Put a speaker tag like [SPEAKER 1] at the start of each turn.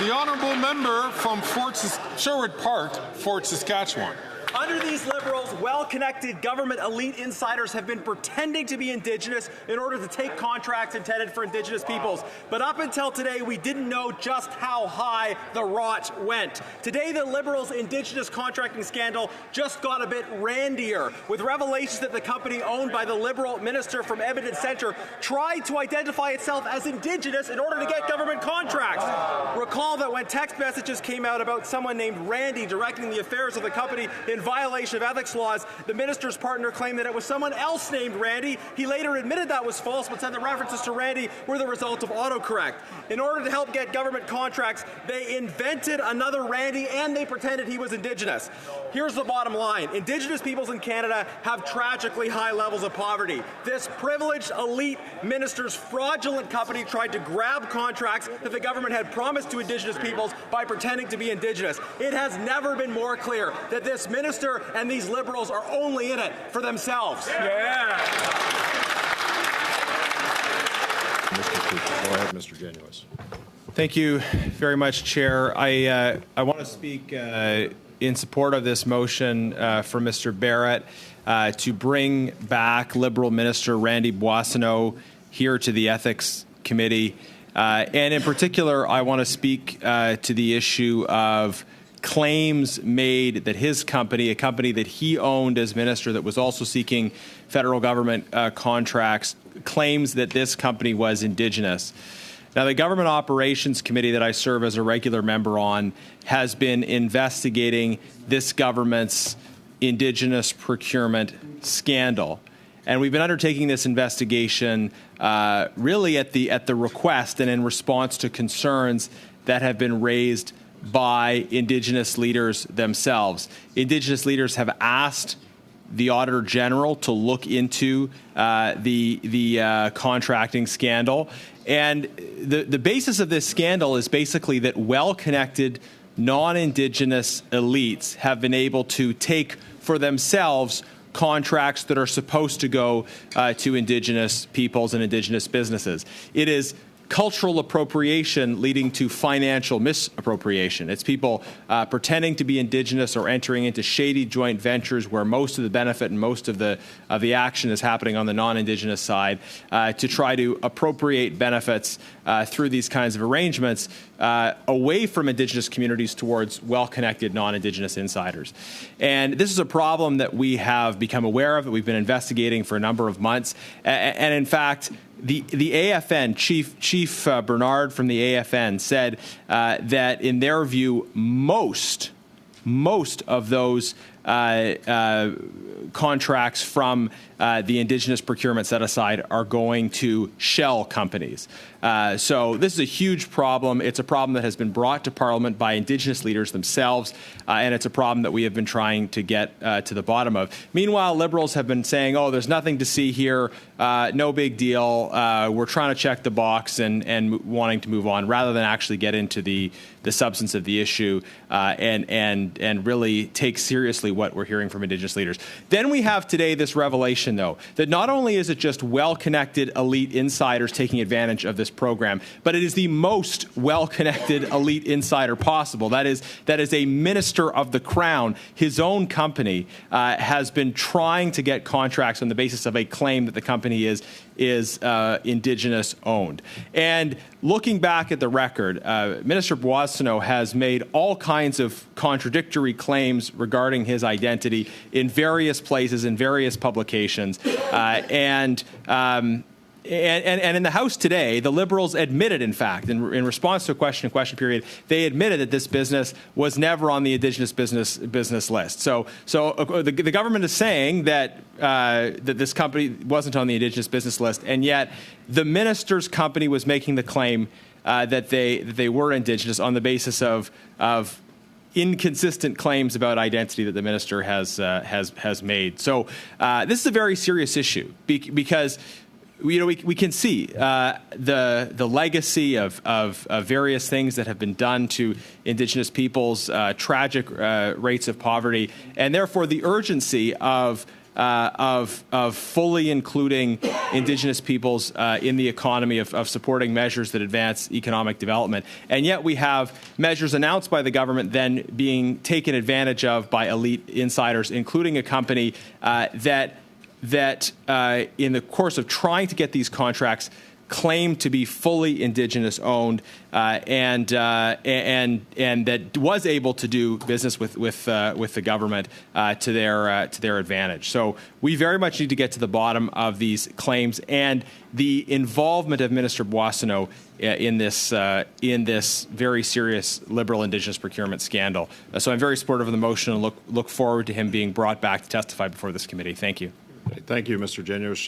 [SPEAKER 1] The honourable member from Sherwood Park, Fort Saskatchewan.
[SPEAKER 2] Under these Liberals, well-connected government elite insiders have been pretending to be Indigenous in order to take contracts intended for Indigenous peoples. But up until today, we didn't know just how high the rot went. Today, the Liberals' Indigenous contracting scandal just got a bit randier, with revelations that the company owned by the Liberal minister from Edmonton Centre tried to identify itself as Indigenous in order to get government contracts. Recall that when text messages came out about someone named Randy directing the affairs of the company in violation of ethics laws, the minister's partner claimed that it was someone else named Randy. He later admitted that was false, but said the references to Randy were the result of autocorrect. In order to help get government contracts, they invented another Randy and they pretended he was Indigenous. Here's the bottom line. Indigenous peoples in Canada have tragically high levels of poverty. This privileged elite minister's fraudulent company tried to grab contracts that the government had promised to Indigenous peoples by pretending to be Indigenous. It has never been more clear that this minister and these Liberals are only in it for themselves.
[SPEAKER 3] Yeah.
[SPEAKER 4] Go ahead, Mr. Genuous.
[SPEAKER 5] Thank you very much, Chair. I want to speak in support of this motion for Mr. Barrett to bring back Liberal Minister Randy Boissonnault here to the Ethics Committee. And in particular, I want to speak to the issue of claims made that his company, a company that he owned as minister that was also seeking federal government contracts, claims that this company was Indigenous. Now, the Government Operations Committee that I serve as a regular member on has been investigating this government's Indigenous procurement scandal. And we've been undertaking this investigation really at the request and in response to concerns that have been raised by Indigenous leaders themselves. Indigenous leaders have asked the Auditor General to look into the contracting scandal. And the basis of this scandal is basically that well-connected non-Indigenous elites have been able to take for themselves contracts that are supposed to go to Indigenous peoples and Indigenous businesses. It is cultural appropriation leading to financial misappropriation. It's people pretending to be Indigenous or entering into shady joint ventures where most of the benefit and most of the action is happening on the non-Indigenous side to try to appropriate benefits through these kinds of arrangements away from Indigenous communities towards well-connected non-Indigenous insiders. And this is a problem that we have become aware of, that we've been investigating for a number of months. And in fact, the AFN, Chief Bernard from the AFN said that in their view, most of those contracts from the Indigenous procurement set aside are going to shell companies. So this is a huge problem. It's a problem that has been brought to Parliament by Indigenous leaders themselves, and it's a problem that we have been trying to get to the bottom of. Meanwhile, Liberals have been saying, oh, there's nothing to see here, no big deal, we're trying to check the box and wanting to move on, rather than actually get into the substance of the issue and really take seriously what we're hearing from Indigenous leaders. Then we have today this revelation, though, that not only is it just well-connected elite insiders taking advantage of this program, but it is the most well-connected elite insider possible. That is a minister of the Crown. His own company has been trying to get contracts on the basis of a claim that the company is Indigenous owned. And looking back at the record, Minister Boissonnault has made all kinds of contradictory claims regarding his identity in various places, in various publications. And in the House today, the Liberals admitted, in fact, in response to a question period, they admitted that this business was never on the Indigenous business list. So the government is saying that that this company wasn't on the Indigenous business list, and yet the minister's company was making the claim that they were Indigenous on the basis of inconsistent claims about identity that the minister has made. So this is a very serious issue because we can see the legacy of various things that have been done to Indigenous peoples, tragic rates of poverty, and therefore the urgency of of fully including Indigenous peoples in the economy, of supporting measures that advance economic development. And yet we have measures announced by the government then being taken advantage of by elite insiders, including a company that in the course of trying to get these contracts claimed to be fully Indigenous owned and that was able to do business with the government to their advantage. So we very much need to get to the bottom of these claims and the involvement of Minister Boissonnault in this very serious Liberal Indigenous procurement scandal. So I'm very supportive of the motion and look forward to him being brought back to testify before this committee. Thank you.
[SPEAKER 3] Thank you, Mr. Genius.